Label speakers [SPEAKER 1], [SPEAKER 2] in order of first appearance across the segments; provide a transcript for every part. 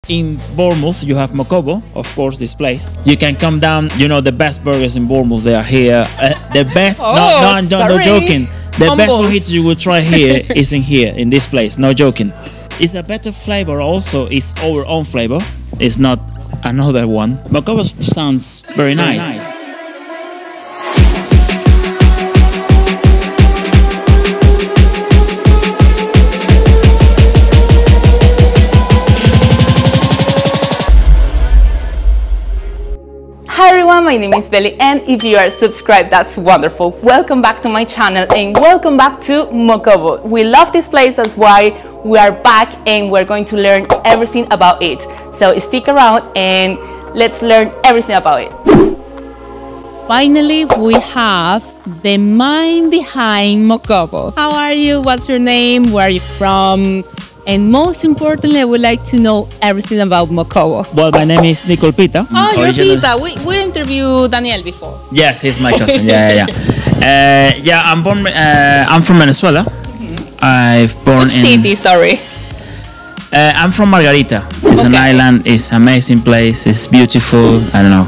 [SPEAKER 1] In Bournemouth, you have MOKOBO, of course, this place. You can come down, you know, the best burgers in Bournemouth, they are here. The best, no, joking. The best mojito you will try here is in here, in this place, no joking. It's a better flavor also, it's our own flavor. It's not another one. MOKOBO sounds very nice.
[SPEAKER 2] Hi everyone, my name is Belly, and if you are subscribed, that's wonderful. Welcome back to my channel and welcome back to MOKOBO. We love this place, that's why we are back and we're going to learn everything about it. So stick around and let's learn everything about it. Finally, we have the mind behind MOKOBO. How are you? What's your name? Where are you from? And most importantly, I would like to know everything about MOKOBO.
[SPEAKER 1] Well, my name is Nikol.
[SPEAKER 2] Oh, you're Pita. We interviewed Daniel before.
[SPEAKER 1] Yes, he's my cousin. Yeah. I'm from Venezuela. I've born
[SPEAKER 2] Which city? Sorry.
[SPEAKER 1] I'm from Margarita. It's an island. It's an amazing place. It's beautiful. I don't know.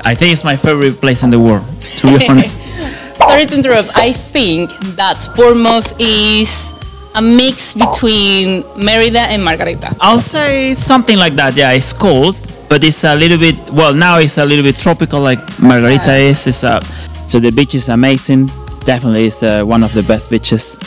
[SPEAKER 1] I think it's my favorite place in the world, to be honest.
[SPEAKER 2] Sorry to interrupt. I think that Bournemouth is a mix between Merida and Margarita.
[SPEAKER 1] I'll say something like that. Yeah, it's cold, but it's a little bit. Well, now it's a little bit tropical, like Margarita is. So the beach is amazing. Definitely, it's one of the best beaches.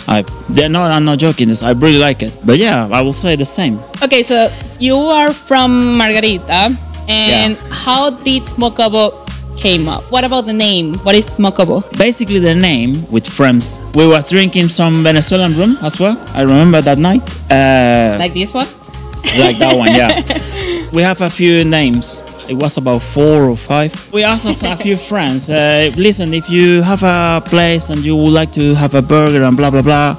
[SPEAKER 1] No, I'm not joking. I really like it. But yeah, I will say the same.
[SPEAKER 2] Okay, so you are from Margarita, and how did MOKOBO came up? What about the name? What is MOKOBO?
[SPEAKER 1] Basically, the name with friends. We was drinking some Venezuelan rum as well. I remember that night.
[SPEAKER 2] Like this one?
[SPEAKER 1] Like that one, yeah. We have a few names. It was about 4 or 5. We asked us a few friends, listen, if you have a place and you would like to have a burger and blah, blah, blah.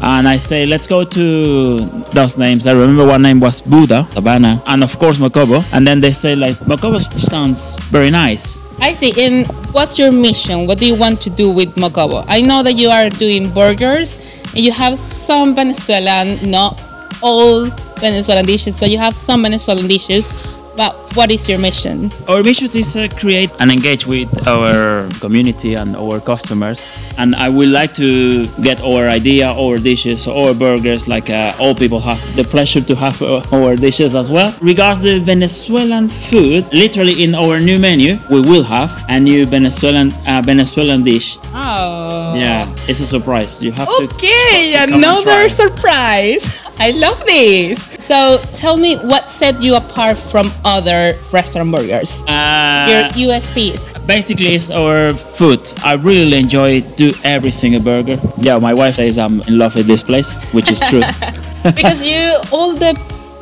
[SPEAKER 1] And I say, let's go to those names. I remember one name was Buddha, Havana, and of course MOKOBO. And then they say, like, MOKOBO sounds very nice.
[SPEAKER 2] I see. And what's your mission? What do you want to do with MOKOBO? I know that you are doing burgers and you have some Venezuelan, not all Venezuelan dishes, but you have some Venezuelan dishes. But what is your mission?
[SPEAKER 1] Our mission is create and engage with our community and our customers. And I would like to get our idea, our dishes, our burgers, like all people have the pleasure to have our dishes as well. Regards the Venezuelan food, literally in our new menu, we will have a new Venezuelan dish.
[SPEAKER 2] Oh.
[SPEAKER 1] Yeah, it's a surprise. You have
[SPEAKER 2] to another surprise. I love this. So tell me, what set you apart from other restaurant burgers? Your USPs.
[SPEAKER 1] Basically, it's our food. I really enjoy every single burger. Yeah, my wife says I'm in love with this place, which is true.
[SPEAKER 2] Because all the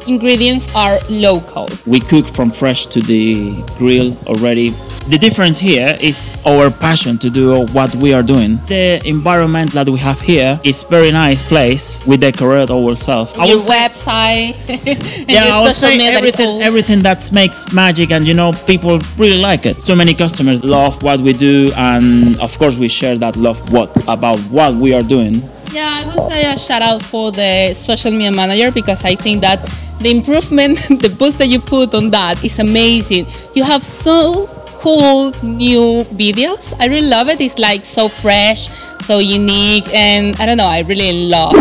[SPEAKER 2] ingredients are local.
[SPEAKER 1] We cook from fresh to the grill already. The difference here is our passion to do what we are doing. The environment that we have here is very nice place. We decorate ourselves.
[SPEAKER 2] Your website and
[SPEAKER 1] your
[SPEAKER 2] social media.
[SPEAKER 1] Everything that makes magic, and people really like it. So many customers love what we do, and of course we share that love about what we are doing.
[SPEAKER 2] Yeah, I will say a shout out for the social media manager, because I think that the improvement, the boost that you put on that is amazing. You have so cool new videos. I really love it. It's like so fresh, so unique, and I don't know, I really love.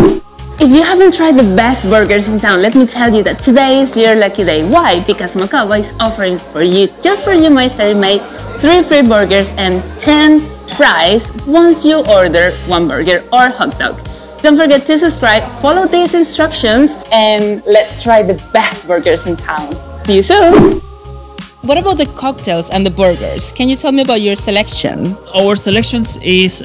[SPEAKER 2] If you haven't tried the best burgers in town, let me tell you that today is your lucky day. Why? Because MOKOBO is offering for you, just for you, my made 3 free burgers and 10 fries once you order 1 burger or hot dog. Don't forget to subscribe, follow these instructions, and let's try the best burgers in town. See you soon! What about the cocktails and the burgers? Can you tell me about your selection?
[SPEAKER 1] Our selections is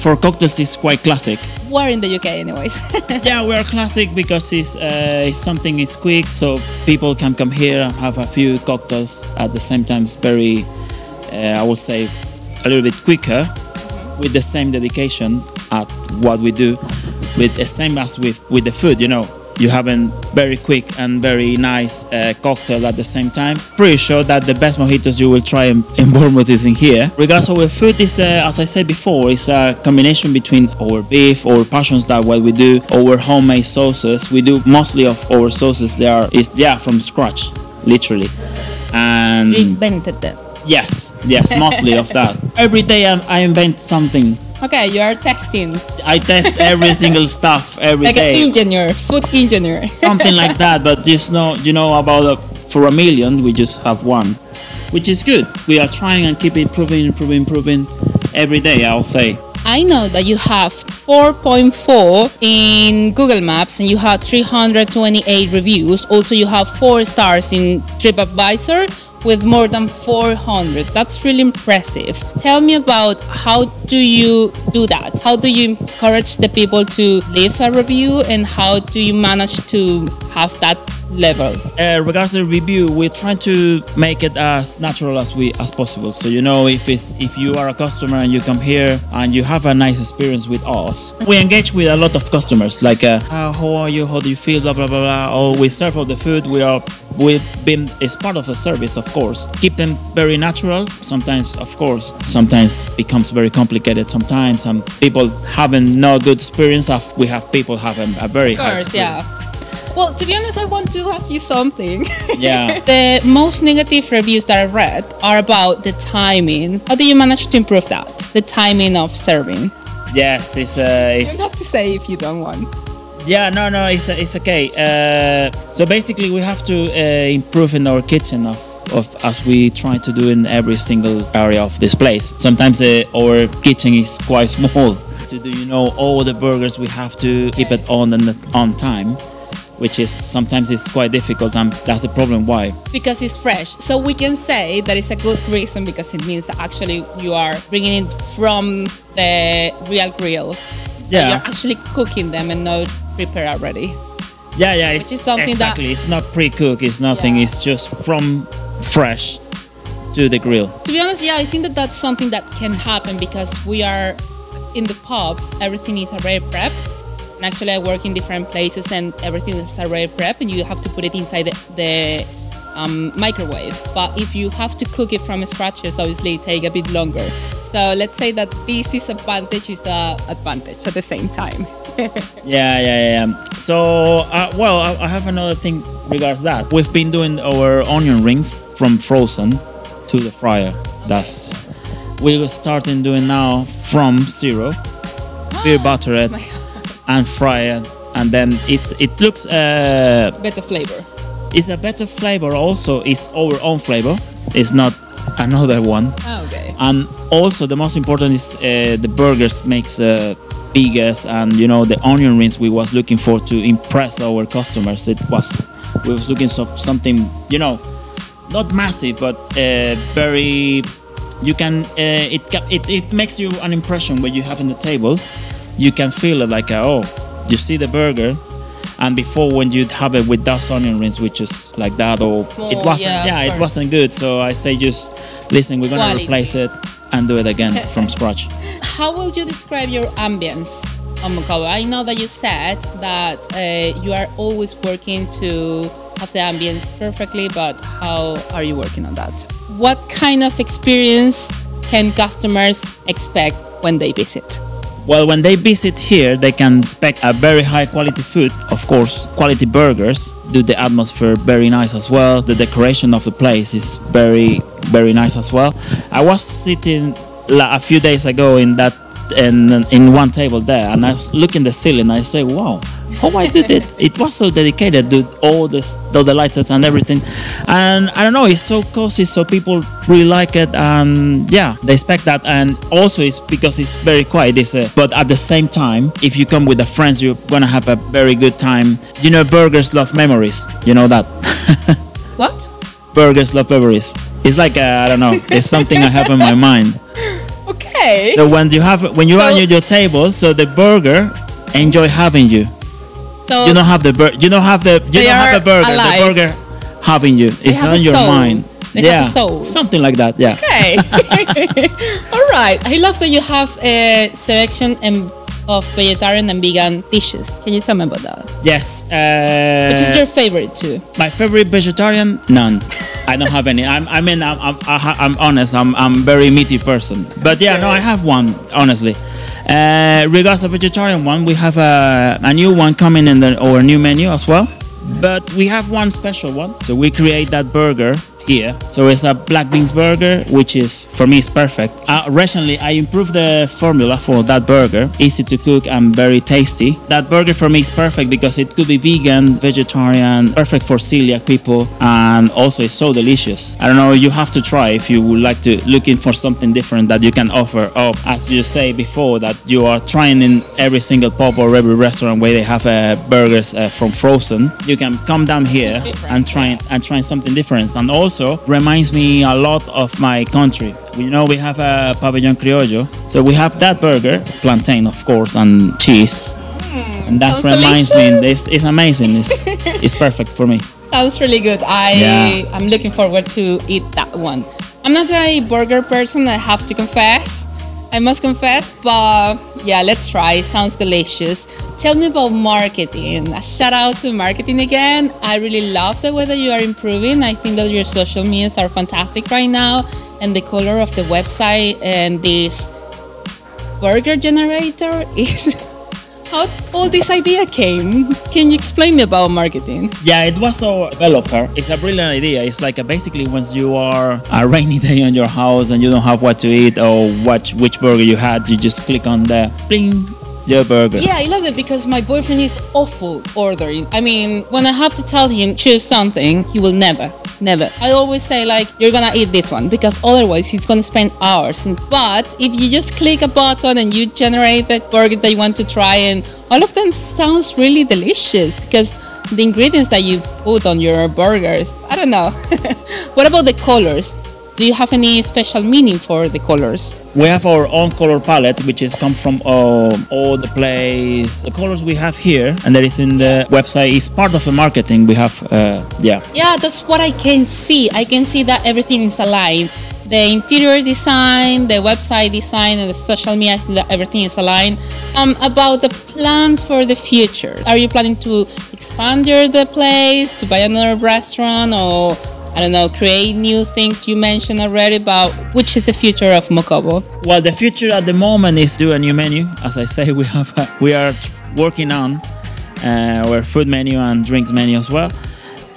[SPEAKER 1] for cocktails is quite classic.
[SPEAKER 2] We're in the UK anyways.
[SPEAKER 1] Yeah, we are classic because it's something is quick, so people can come here and have a few cocktails at the same time. It's very, I would say, a little bit quicker, with the same dedication at what we do, with the same as with the food, you have a very quick and very nice cocktail at the same time. Pretty sure that the best mojitos you will try in Bournemouth is in here. Regardless of our food is, as I said before, it's a combination between our beef, our passions, that what we do, our homemade sauces. We do mostly of our sauces from scratch, literally. And
[SPEAKER 2] You invented them.
[SPEAKER 1] yes, mostly of that. Every day I invent something.
[SPEAKER 2] Okay, you are testing.
[SPEAKER 1] I test every single stuff every
[SPEAKER 2] Like
[SPEAKER 1] day.
[SPEAKER 2] an engineer, food engineer.
[SPEAKER 1] Something like that, but just about for a million, we just have one, which is good. We are trying and keep improving every day, I'll say.
[SPEAKER 2] I know that you have 4.4 in Google Maps and you have 328 reviews. Also, you have 4 stars in TripAdvisor with more than 400. That's really impressive. Tell me about how do you do that? How do you encourage the people to leave a review and how do you manage to have that level?
[SPEAKER 1] Regards to the review, we're trying to make it as natural as possible. So if you are a customer and you come here and you have a nice experience with us, we engage with a lot of customers like how are you, how do you feel, blah blah blah blah. Or we serve all the food. It's part of the service, of course. Keep them very natural. Sometimes becomes very complicated. Sometimes some people having no good experience. We have people having a very high experience.
[SPEAKER 2] Yeah. Well, to be honest, I want to ask you something.
[SPEAKER 1] Yeah.
[SPEAKER 2] The most negative reviews that I read are about the timing. How do you manage to improve that? The timing of serving.
[SPEAKER 1] Yes, it's
[SPEAKER 2] You don't have to say if you don't want.
[SPEAKER 1] yeah, no, it's okay. So basically, we have to improve in our kitchen as we try to do in every single area of this place. Sometimes our kitchen is quite small. To do all the burgers, we have to keep it on time, which is sometimes it's quite difficult, and that's the problem. Why?
[SPEAKER 2] Because it's fresh. So we can say that it's a good reason because it means that actually you are bringing it from the real grill. So
[SPEAKER 1] Yeah.
[SPEAKER 2] you're actually cooking them and not prepared already.
[SPEAKER 1] Yeah, it's
[SPEAKER 2] is something
[SPEAKER 1] exactly. It's not pre-cooked. It's nothing.
[SPEAKER 2] Yeah.
[SPEAKER 1] It's just from fresh to the grill.
[SPEAKER 2] To be honest, I think that that's something that can happen because we are in the pubs. Everything is already prepped. And actually, I work in different places and everything is already prepped and you have to put it inside the microwave. But if you have to cook it from scratch, it's obviously take a bit longer. So let's say that this is advantage at the same time.
[SPEAKER 1] Yeah. So, I have another thing regards that. We've been doing our onion rings from frozen to the fryer. We will starting doing now from zero, beer butter it and fry it, and then it looks
[SPEAKER 2] Better flavor.
[SPEAKER 1] it's a better flavor. Also, it's our own flavor. It's not another one.
[SPEAKER 2] Oh, okay.
[SPEAKER 1] And also the most important is the burgers makes biggest, and the onion rings we was looking for to impress our customers. We was looking for something not massive but very. You can it makes you an impression when you have on the table. You can feel it like you see the burger. And before, when you'd have it with those onion rings, which is like that, or
[SPEAKER 2] Small,
[SPEAKER 1] it wasn't, it wasn't good. So I say, just listen, we're gonna
[SPEAKER 2] Quality.
[SPEAKER 1] replace it and do it again from scratch.
[SPEAKER 2] How would you describe your ambience on MOKOBO? I know that you said that you are always working to have the ambience perfectly, but how are you working on that? What kind of experience can customers expect when they visit?
[SPEAKER 1] Well, when they visit here, they can expect a very high quality food, of course, quality burgers. Do the atmosphere very nice as well. The decoration of the place is very, very nice as well. I was sitting a few days ago in one table there, and I was looking at the ceiling. I say, wow, how I did it? It was so dedicated to all the lights and everything. And I don't know, it's so cozy, so people really like it, and they expect that. And also it's because it's very quiet. But at the same time, if you come with the friends, you're gonna have a very good time. Burgers love memories. You know that?
[SPEAKER 2] What?
[SPEAKER 1] Burgers love memories. It's like I don't know. It's something I have in my mind.
[SPEAKER 2] Okay.
[SPEAKER 1] So when you're on your table, so the burger enjoy having you.
[SPEAKER 2] So
[SPEAKER 1] You don't have the burger.
[SPEAKER 2] alive.
[SPEAKER 1] The burger having you. It's
[SPEAKER 2] have
[SPEAKER 1] on
[SPEAKER 2] a
[SPEAKER 1] your
[SPEAKER 2] soul.
[SPEAKER 1] mind.
[SPEAKER 2] They have a soul.
[SPEAKER 1] Something like that. Yeah.
[SPEAKER 2] Okay. All right. I love that you have a selection of vegetarian and vegan dishes. Can you tell me about that?
[SPEAKER 1] Yes.
[SPEAKER 2] Which is your favorite too?
[SPEAKER 1] My favorite vegetarian? None. I don't have any. I'm honest. I'm very meaty person. But yeah, no, I have one. Honestly, regards to vegetarian one, we have a new one coming in our new menu as well. But we have one special one. So we create that burger here. So it's a black beans burger, which is, for me, is perfect. Recently, I improved the formula for that burger. Easy to cook and very tasty. That burger for me is perfect because it could be vegan, vegetarian, perfect for celiac people, and also it's so delicious. I don't know, you have to try if you would like to, looking for something different that you can offer. Oh, as you say before, that you are trying in every single pub or every restaurant where they have burgers from frozen. You can come down here and try something different. And also reminds me a lot of my country. You know, we have a pabellón criollo, so we have that burger, plantain of course, and cheese, and that reminds me. It's amazing. It's perfect for me.
[SPEAKER 2] Sounds really good. I'm looking forward to eat that one. I'm not a burger person, I have to confess. I must confess, but yeah, let's try. Sounds delicious. Tell me about marketing. A shout out to marketing again. I really love the way that you are improving. I think that your social medias are fantastic right now, and the color of the website and this burger generator is how all this idea came. Can you explain me about marketing?
[SPEAKER 1] Yeah, it was our developer. It's a brilliant idea. It's like basically once you are a rainy day on your house and you don't have what to eat or which burger you had, you just click on the bling, your burger.
[SPEAKER 2] Yeah, I love it because my boyfriend is awful ordering. I mean, when I have to tell him choose something, he will never. I always say like, you're gonna eat this one because otherwise he's gonna spend hours. But if you just click a button and you generate the burger that you want to try, and all of them sounds really delicious because the ingredients that you put on your burgers, I don't know. What about the colors? Do you have any special meaning for the colors?
[SPEAKER 1] We have our own color palette, which is come from all the place. The colors we have here, and that is in the website, is part of the marketing we have. Yeah,
[SPEAKER 2] that's what I can see. I can see that everything is aligned. The interior design, the website design, and the social media, that everything is aligned. About the plan for the future, are you planning to expand the place, to buy another restaurant, or I don't know, create new things? You mentioned already about which is the future of MOKOBO.
[SPEAKER 1] Well, the future at the moment is do a new menu. As I say, we are working on our food menu and drinks menu as well,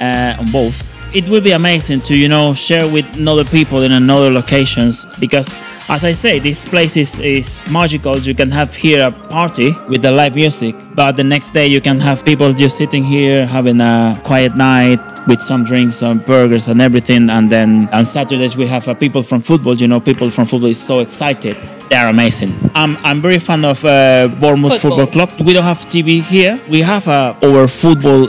[SPEAKER 1] on both. It would be amazing to, share with other people in another locations, because as I say, this place is magical. You can have here a party with the live music, but the next day you can have people just sitting here having a quiet night with some drinks, some burgers and everything. And then on Saturdays we have people from football. People from football is so excited. They're amazing. I'm very fan of Bournemouth Football Club. We don't have TV here. We have our football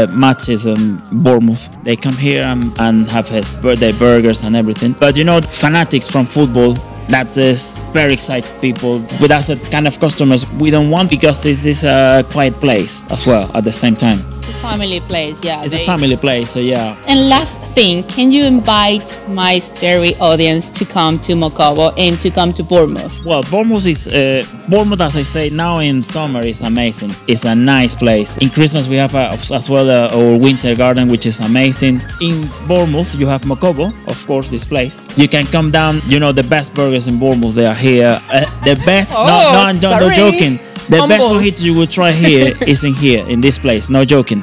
[SPEAKER 1] matches in Bournemouth. They come here and have his birthday burgers and everything. But fanatics from football, that is very excited people. With us, kind of customers we don't want, because this is a quiet place as well at the same time.
[SPEAKER 2] Family place, yeah.
[SPEAKER 1] It's a family place, so yeah.
[SPEAKER 2] And last thing, can you invite my stereo audience to come to MOKOBO and to come to Bournemouth?
[SPEAKER 1] Well, Bournemouth, as I say, now in summer is amazing. It's a nice place. In Christmas we have as well our winter garden, which is amazing. In Bournemouth you have MOKOBO, of course, this place. You can come down. The best burgers in Bournemouth, they are here. The best. I'm joking. The best mojito you will try here is in this place. No joking.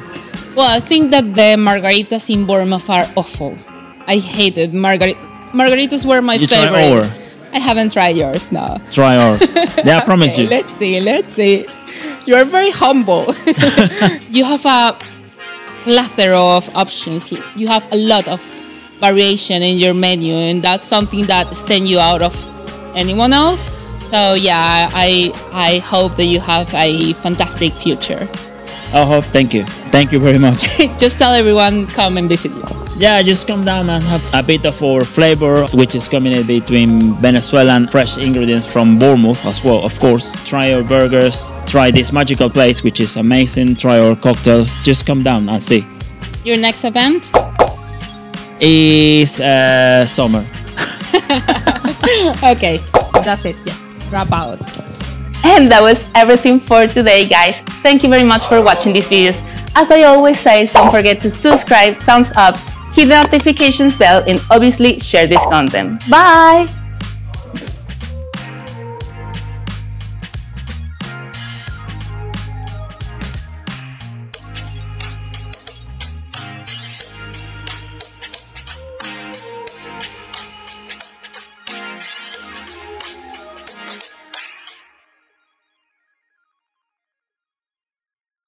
[SPEAKER 2] Well, I think that the margaritas in Bournemouth are awful. I hated margaritas were my favorite.
[SPEAKER 1] Try ours.
[SPEAKER 2] I haven't tried yours, no.
[SPEAKER 1] Try ours. I promise you.
[SPEAKER 2] Let's see. You are very humble. You have a plethora of options. You have a lot of variation in your menu, and that's something that stands you out of anyone else. So yeah, I hope that you have a fantastic future.
[SPEAKER 1] I hope. Thank you very much.
[SPEAKER 2] Just tell everyone, come and visit you.
[SPEAKER 1] Yeah, just come down and have a bit of our flavor, which is combined between Venezuelan fresh ingredients from Bournemouth as well, of course. Try our burgers, try this magical place, which is amazing. Try our cocktails. Just come down and see.
[SPEAKER 2] Your next event
[SPEAKER 1] is summer.
[SPEAKER 2] Okay, that's it. Yeah, wrap out. And that was everything for today, guys. Thank you very much for watching these videos. As I always say, don't forget to subscribe, thumbs up, hit the notifications bell, and obviously share this content. Bye!